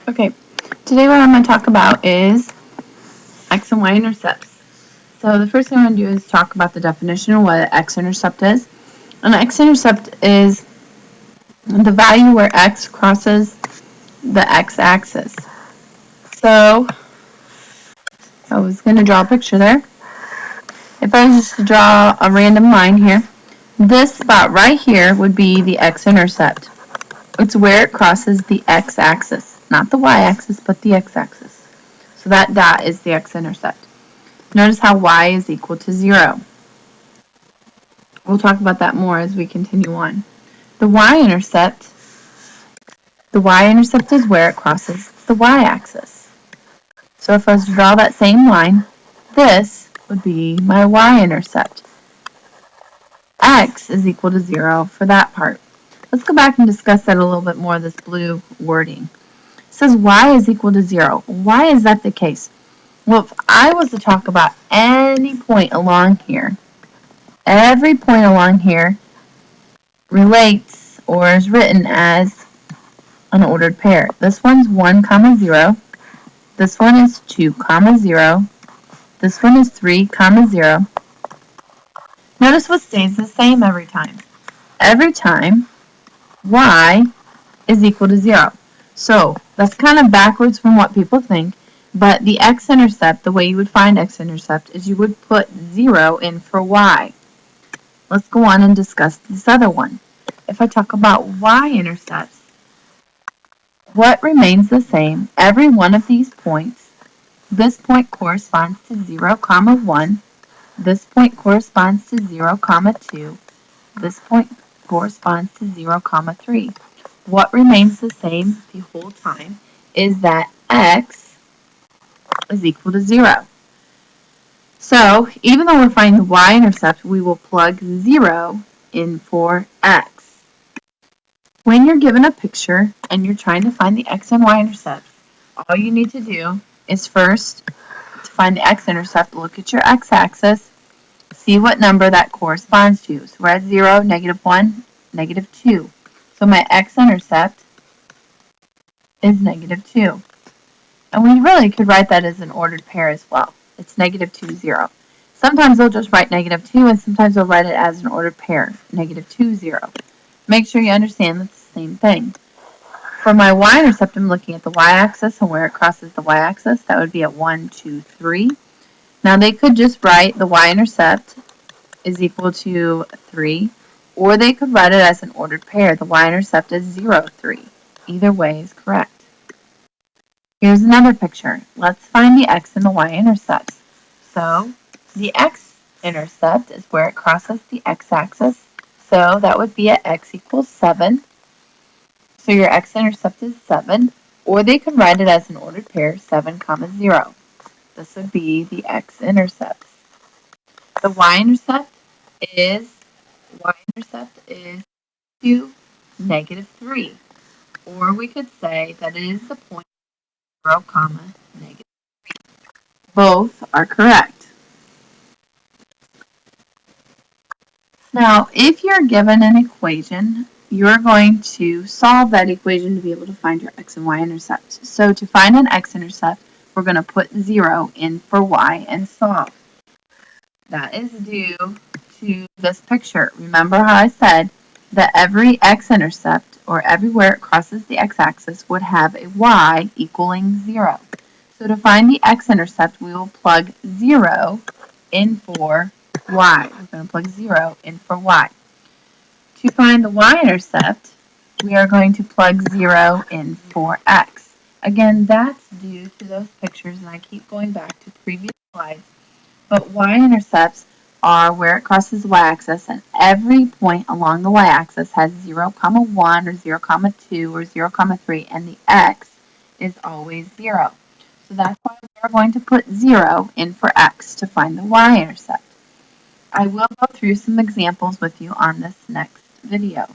Okay, today what I'm going to talk about is x and y intercepts. So the first thing I'm going to do is talk about the definition of what an x-intercept is. An x-intercept is the value where x crosses the x-axis. So I was going to draw a picture there. If I was just to draw a random line here, this spot right here would be the x-intercept. It's where it crosses the x-axis, not the y-axis, but the x-axis. So that dot is the x-intercept. Notice how y is equal to 0. We'll talk about that more as we continue on. The y-intercept is where it crosses the y-axis. So if I was to draw that same line, this would be my y-intercept. X is equal to 0 for that part. Let's go back and discuss that a little bit more, this blue wording. It says y is equal to 0. Why is that the case? Well, if I was to talk about any point along here, every point along here relates or is written as an ordered pair. This one's 1, 0. This one is 2, 0. This one is 3, 0. Notice what stays the same every time. Every time, y is equal to 0. So that's kind of backwards from what people think, but the x-intercept, the way you would find x-intercept is you would put 0 in for y. Let's go on and discuss this other one. If I talk about y-intercepts, what remains the same? Every one of these points, this point corresponds to 0, 1. This point corresponds to 0, 2. This point corresponds to 0, 3. What remains the same the whole time is that x is equal to 0. So even though we're finding the y-intercept, we will plug 0 in for x. When you're given a picture and you're trying to find the x and y-intercepts, all you need to do is first, to find the x-intercept, look at your x-axis, see what number that corresponds to. So we're at 0, -1, -2. So my x-intercept is -2. And we really could write that as an ordered pair as well. It's -2, 0. Sometimes they'll just write -2, and sometimes they'll write it as an ordered pair, -2, 0. Make sure you understand that's the same thing. For my y-intercept, I'm looking at the y-axis and where it crosses the y-axis. That would be at 1, 2, 3. Now they could just write the y-intercept is equal to 3, or they could write it as an ordered pair. The y-intercept is 0, 3. Either way is correct. Here's another picture. Let's find the x and the y-intercepts. So the x-intercept is where it crosses the x-axis. So that would be at x equals 7. So your x-intercept is 7. Or they could write it as an ordered pair, 7, 0. This would be the x-intercepts. The y-intercept is 2, -3. Or we could say that it is the point 0, -3. Both are correct. Now, if you're given an equation, you're going to solve that equation to be able to find your x and y-intercept. So to find an x-intercept, we're going to put 0 in for y and solve. That is due to this picture. Remember how I said that every x-intercept, or everywhere it crosses the x-axis, would have a y equaling 0. So to find the x-intercept, we will plug 0 in for y. We're going to plug 0 in for y. To find the y-intercept, we are going to plug 0 in for x. Again, that's due to those pictures, and I keep going back to previous slides, but y-intercepts are where it crosses the y-axis, and every point along the y-axis has 0, 1, or 0, 2, or 0, 3, and the x is always 0. So that's why we're going to put 0 in for x to find the y-intercept. I will go through some examples with you on this next video.